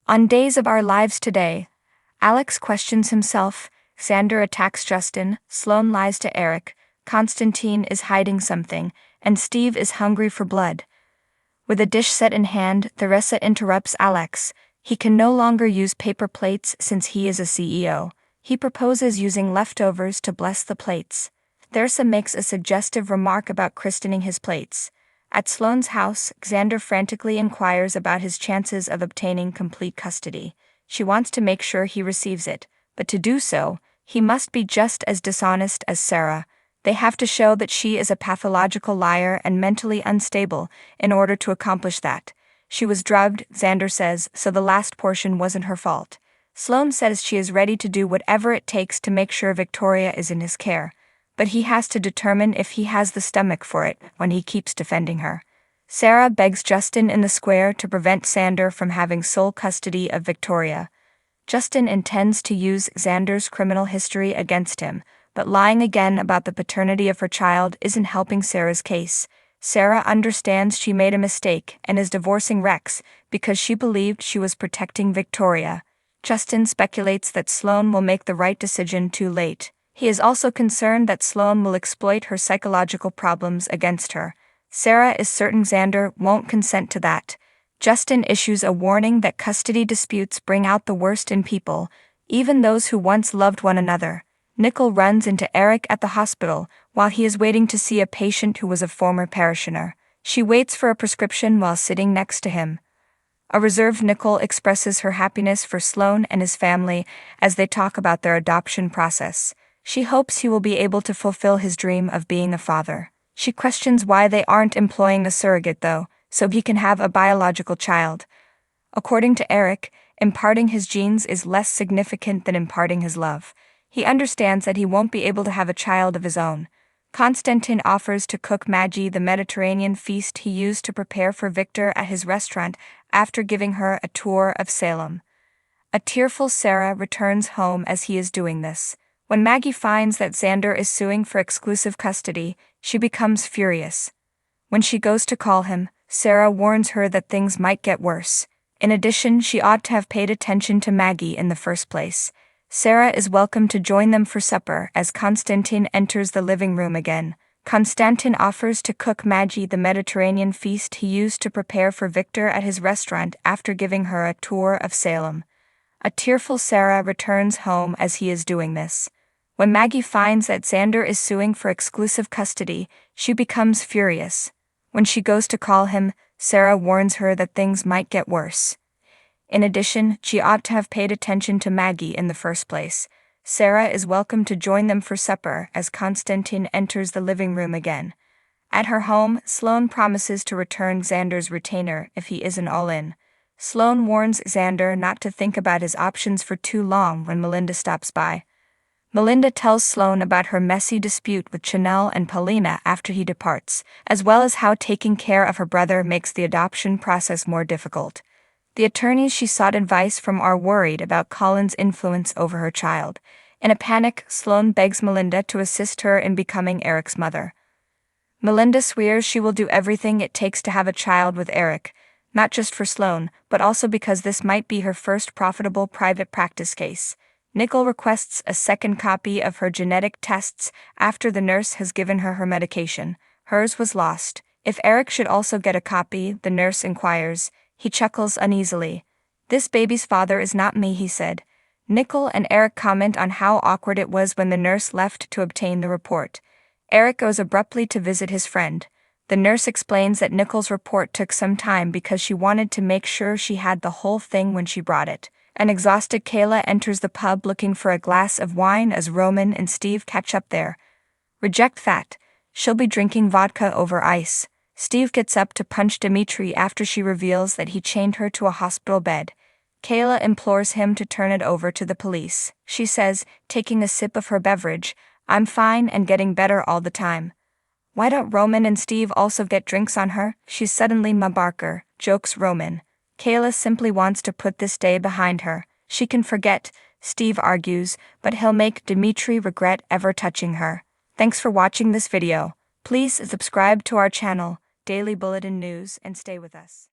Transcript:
On Days of Our Lives Today, Alex questions himself, Xander attacks Justin, Sloane lies to Eric, Konstantin is hiding something, and Steve is hungry for blood. With a dish set in hand, Theresa interrupts Alex. He can no longer use paper plates since he is a CEO. He proposes using leftovers to bless the plates. Theresa makes a suggestive remark about christening his plates. At Sloane's house, Xander frantically inquires about his chances of obtaining complete custody. She wants to make sure he receives it, but to do so, he must be just as dishonest as Sarah. They have to show that she is a pathological liar and mentally unstable in order to accomplish that. She was drugged, Xander says, so the last portion wasn't her fault. Sloane says she is ready to do whatever it takes to make sure Victoria is in his care, but he has to determine if he has the stomach for it when he keeps defending her. Sarah begs Justin in the square to prevent Xander from having sole custody of Victoria. Justin intends to use Xander's criminal history against him, but lying again about the paternity of her child isn't helping Sarah's case. Sarah understands she made a mistake and is divorcing Rex because she believed she was protecting Victoria. Justin speculates that Sloane will make the right decision too late. He is also concerned that Sloane will exploit her psychological problems against her. Sarah is certain Xander won't consent to that. Justin issues a warning that custody disputes bring out the worst in people, even those who once loved one another. Nicole runs into Eric at the hospital while he is waiting to see a patient who was a former parishioner. She waits for a prescription while sitting next to him. A reserved Nicole expresses her happiness for Sloane and his family as they talk about their adoption process. She hopes he will be able to fulfill his dream of being a father. She questions why they aren't employing a surrogate though, so he can have a biological child. According to Eric, imparting his genes is less significant than imparting his love. He understands that he won't be able to have a child of his own. Konstantin offers to cook Maggie the Mediterranean feast he used to prepare for Victor at his restaurant after giving her a tour of Salem. A tearful Sarah returns home as he is doing this. When Maggie finds that Xander is suing for exclusive custody, she becomes furious. When she goes to call him, Sarah warns her that things might get worse. In addition, she ought to have paid attention to Maggie in the first place. Sarah is welcome to join them for supper as Konstantin enters the living room again. Konstantin offers to cook Maggie the Mediterranean feast he used to prepare for Victor at his restaurant after giving her a tour of Salem. A tearful Sarah returns home as he is doing this. When Maggie finds that Xander is suing for exclusive custody, she becomes furious. When she goes to call him, Sarah warns her that things might get worse. In addition, she ought to have paid attention to Maggie in the first place. Sarah is welcome to join them for supper as Konstantin enters the living room again. At her home, Sloane promises to return Xander's retainer if he isn't all in. Sloane warns Xander not to think about his options for too long when Melinda stops by. Melinda tells Sloane about her messy dispute with Chanel and Paulina after he departs, as well as how taking care of her brother makes the adoption process more difficult. The attorneys she sought advice from are worried about Colin's influence over her child. In a panic, Sloane begs Melinda to assist her in becoming Eric's mother. Melinda swears she will do everything it takes to have a child with Eric, not just for Sloane, but also because this might be her first profitable private practice case. Nicole requests a second copy of her genetic tests after the nurse has given her medication. Hers was lost. If Eric should also get a copy, the nurse inquires. He chuckles uneasily. "This baby's father is not me," he said. Nicole and Eric comment on how awkward it was when the nurse left to obtain the report. Eric goes abruptly to visit his friend. The nurse explains that Nicole's report took some time because she wanted to make sure she had the whole thing when she brought it. An exhausted Kayla enters the pub looking for a glass of wine as Roman and Steve catch up there. Reject that. She'll be drinking vodka over ice. Steve gets up to punch Dimitri after she reveals that he chained her to a hospital bed. Kayla implores him to turn it over to the police. She says, taking a sip of her beverage, "I'm fine and getting better all the time." "Why don't Roman and Steve also get drinks on her? She's suddenly Ma Barker," jokes Roman. Kayla simply wants to put this day behind her. She can forget, Steve argues, but he'll make Dimitri regret ever touching her. Thanks for watching this video. Please subscribe to our channel, Daily Bulletin News, and stay with us.